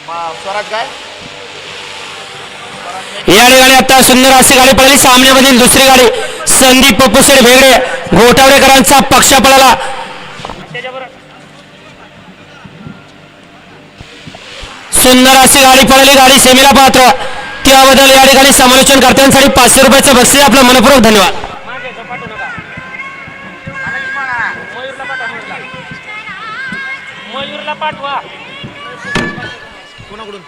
स्वराज काय या ठिकाणी आता सुंदर अशी गाडी पळाली. सामन्यामधील दुसरी गाडी संदीप पप्पूशेठ भेगडे घोटावडेकरांचा पक्ष पळाला. सुंदर अशी गाडी पळाली. गाडी सेमीला पात्र त्याबद्दल या ठिकाणी समालोचन कर्त्यांसाठी 500 रुपयाचं बक्षीस. आपला मनपूर्वक धन्यवाद. मयूरला पाठवा कोणाकडून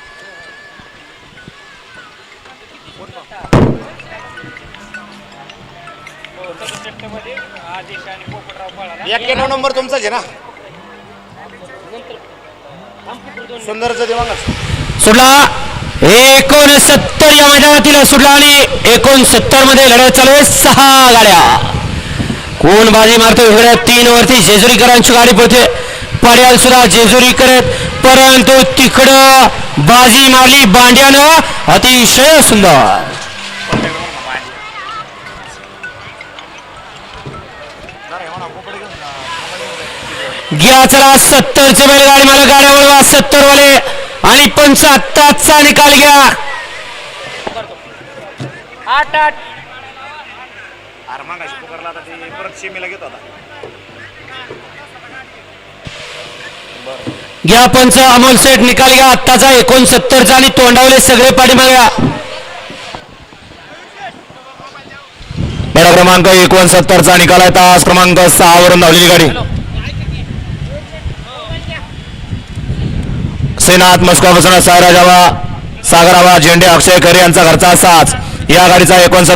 91 नंबर तुमचाच आहे ना. सुंदरचं दिवांगच सुटला 69 या मैदानातील सुटला आणि 69 मध्ये लढत चालू आहे. 6 गाड्या. कोण बाजी मारतो वेगळ्या 3 वरती जेजुरीकरांची गाडी पळते. पड्याल सुद्धा जेजुरी करत परंतु तिकडं बाजी मारली बांड्यानं. अतिशय सुंदर घ्या. चला 70चे बैलगाडी मला गाड्या वळवा. 70 वाले आणि 5 आत्ताचा निकाल घ्या. 8-8 मागाशी पुकारला आता ते परत सीमेला घेत होता. घ्या पंच अमोल सेठ निकाल घ्या आत्ताचा 69चा आणि तोंडावले सगळे पाठीमागे घ्या. क्रमांक 69चा निकाल आहे. तास क्रमांक 6 वरून धावलेली गाडी सेनात मस्कोपासून सायराजावा सागरावा झेंडे अक्षय खरे यांचा घरचा साज. या गाडीचा 69